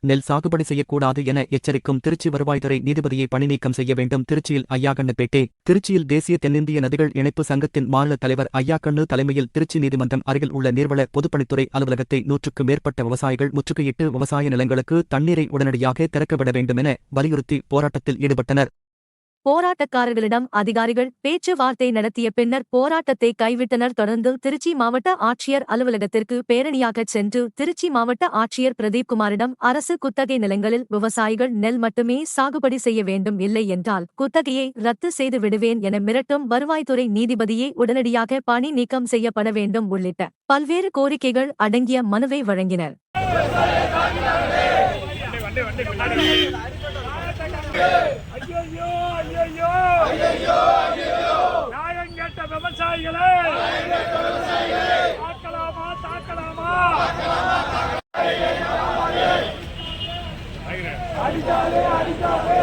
நெல் சாகுபடி செய்யக்கூடாது என எச்சரிக்கும் திருச்சி வருவாய்த்துறை நீதிபதியை பணிநீக்கம் செய்ய வேண்டும். திருச்சியில் ஐயாக்கண்ணு திருச்சியில் தேசிய தென்னிந்திய நதிகள் இணைப்பு சங்கத்தின் மாநில தலைவர் ஐயாக்கண்ணு தலைமையில் திருச்சி நீதிமன்றம் அருகில் உள்ள நீர்வள பொதுப்பணித்துறை அலுவலகத்தை 100க்கும் மேற்பட்ட விவசாயிகள் முற்றுகையிட்டு விவசாய நிலங்களுக்கு தண்ணீரை உடனடியாக திறக்கவிட வேண்டும் என வலியுறுத்தி போராட்டத்தில் ஈடுபட்டனர். போராட்டக்காரர்களிடம் அதிகாரிகள் பேச்சுவார்த்தை நடத்திய பின்னர் போராட்டத்தை கைவிட்டனர். தொடர்ந்து திருச்சி மாவட்ட ஆட்சியர் அலுவலகத்திற்கு பேரணியாகச் சென்று திருச்சி மாவட்ட ஆட்சியர் பிரதீப்குமாரிடம் அரசு குத்தகை நிலங்களில் விவசாயிகள் நெல் மட்டுமே சாகுபடி செய்ய வேண்டும், இல்லை என்றால் குத்தகையை ரத்து செய்து விடுவேன் என மிரட்டும் வருவாய்த்துறை நீதிபதியை உடனடியாக பணி நீக்கம் செய்யப்பட வேண்டும் உள்ளிட்ட பல்வேறு கோரிக்கைகள் அடங்கிய மனுவை வழங்கினர். விவசாயிகளே தாக்கலாமா தாக்கலாமா அடிக்காதே அடிக்காதே.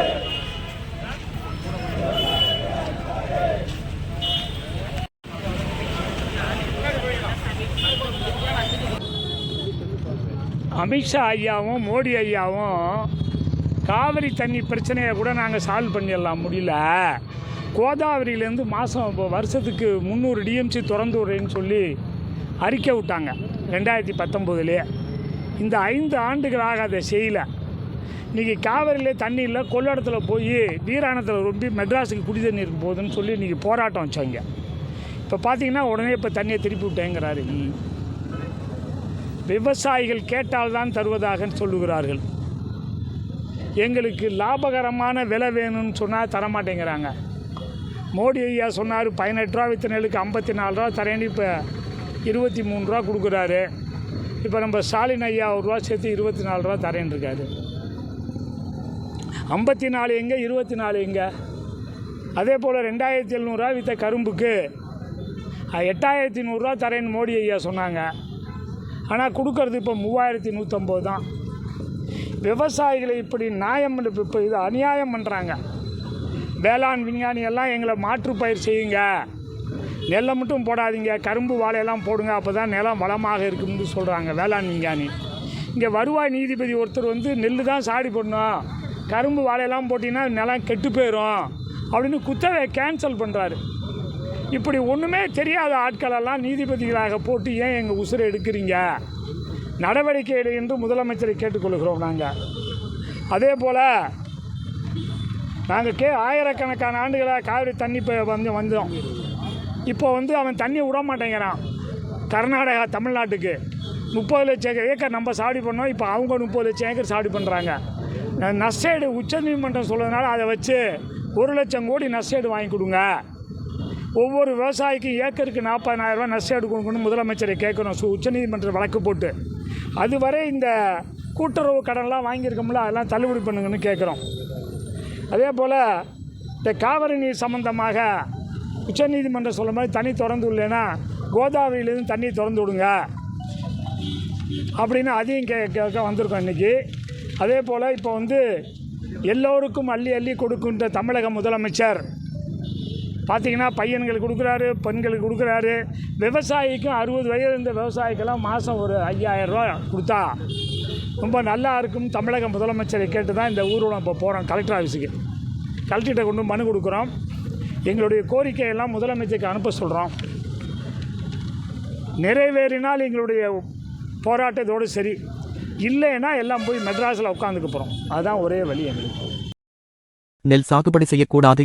அமித்ஷா ஐயாவும் மோடி ஐயாவும் காவிரி தண்ணி பிரச்சனையை கூட நாங்கள் சால்வ் பண்ணிடலாம், முடியல. கோதாவரியிலேருந்து இப்போ வருஷத்துக்கு 300 டிஎம்சி திறந்து விடுறேன்னு சொல்லி அறிக்கை விட்டாங்க 2019. இந்த 5 ஆண்டுகளாக அதை செய்யலை. இன்றைக்கி காவிரியிலே தண்ணி இல்லை, கொள்ளிடத்தில் போய் வீராணத்தில் ரொம்ப மெட்ராஸுக்கு குடி தண்ணீருக்கு போகுதுன்னு சொல்லி இன்றைக்கி போராட்டம் வச்சாங்க. இப்போ பார்த்தீங்கன்னா உடனே இப்போ தண்ணியை திருப்பி விட்டேங்கிறாரு. விவசாயிகள் கேட்டால்தான் தருவதாக சொல்லுகிறார்கள். எங்களுக்கு லாபகரமான விலை வேணும்னு சொன்னால் தரமாட்டேங்கிறாங்க. மோடி ஐயா சொன்னார் 18 ரூபா விற்ற நெல்லுக்கு 54 ரூபா தரேன்னு இப்போ 23 ரூபா கொடுக்குறாரு. இப்போ நம்ம ஸ்டாலின் ஐயா 1 ரூபா சேர்த்து 24 ரூபா தரேன்னு இருக்காரு. 54 எங்கே, 24 எங்கே? அதே போல் 2700 ரூபா விற்ற கரும்புக்கு 8100 ரூபா தரேன்னு மோடி ஐயா சொன்னாங்க. ஆனால் கொடுக்கறது இப்போ 3150 தான். விவசாயிகளை இப்படி இப்போ இது அநியாயம் பண்ணுறாங்க. வேளாண் விஞ்ஞானி எல்லாம் எங்களை மாற்றுப்பயிர் செய்யுங்க, நெல்லை மட்டும் போடாதீங்க, கரும்பு வாழையெல்லாம் போடுங்க, அப்போ தான் நிலம் வளமாக இருக்குன்னு சொல்கிறாங்க வேளாண் விஞ்ஞானி. இங்கே வருவாய் நீதிபதி ஒருத்தர் நெல் தான் சாடி போடணும், கரும்பு வாழையெல்லாம் போட்டிங்கன்னா நிலம் கெட்டு போயிடும் அப்படின்னு குத்தகை கேன்சல் பண்ணுறாரு. இப்படி ஒன்றுமே தெரியாத ஆட்களெல்லாம் நீதிபதிகளாக போட்டு ஏன் எங்கள் உசுரை எடுக்கிறீங்க? நடவடிக்கை எடு என்று முதலமைச்சரை கேட்டுக்கொள்கிறோம். நாங்கள் அதே போல் நாங்கள் ஆயிரக்கணக்கான ஆண்டுகளாக காவிரி தண்ணி வந்தோம். இப்போ அவன் தண்ணி விட மாட்டேங்கிறான். கர்நாடகா தமிழ்நாட்டுக்கு 30 லட்சம் ஏக்கர் நம்ம சாடி பண்ணோம், இப்போ அவங்க 30 லட்சம் ஏக்கர் சாடி பண்ணுறாங்க. நஷ்டேடு உச்சநீதிமன்றம் சொல்கிறதுனால அதை வச்சு 1 லட்சம் கோடி நஷ்டேடு வாங்கி கொடுங்க. ஒவ்வொரு விவசாயிக்கும் ஏக்கருக்கு 40,000 ரூபா நஷ்டேடு கொடுக்கணும்னு முதலமைச்சரை கேட்கணும் உச்சநீதிமன்ற வழக்கு போட்டு. அதுவரை இந்த கூட்டுறவு கடன்லாம் வாங்கியிருக்கோம்ல, அதெல்லாம் தள்ளுபடி பண்ணுங்கன்னு கேட்குறோம். அதே போல் இந்த காவிரி நீர் சம்மந்தமாக உச்சநீதிமன்றம் சொல்ல மாதிரி தண்ணி திறந்து இல்லைன்னா கோதாவரியிலேருந்து தண்ணி திறந்து விடுங்க அப்படின்னு அதையும் கேட்க வந்திருக்கோம் இன்றைக்கி. அதே போல் இப்போ எல்லோருக்கும் அள்ளி அள்ளி கொடுக்கின்ற தமிழக முதலமைச்சர் பார்த்திங்கன்னா பையன்களுக்கு கொடுக்குறாரு, பெண்களுக்கு கொடுக்குறாரு. விவசாயிக்கும் 60 வயது இருந்த விவசாயிக்கெல்லாம் மாதம் ஒரு 5000 ரூபா கொடுத்தா ரொம்ப நல்லா இருக்கும். தமிழக முதலமைச்சரை கேட்டு தான் இந்த ஊர்வலம் இப்போ போகிறோம் கலெக்டர் ஆஃபீஸுக்கு. கலெக்டர்கிட்ட கொண்டு மனு கொடுக்குறோம். எங்களுடைய கோரிக்கையெல்லாம் முதலமைச்சருக்கு அனுப்ப சொல்கிறோம். நிறைவேறினால் எங்களுடைய போராட்டத்தோடு சரி, இல்லைன்னா எல்லாம் போய் மெட்ராஸில் உட்காந்துக்க போகிறோம். அதுதான் ஒரே வழி எங்களுக்கு. நெல் சாகுபடி செய்யக்கூடாது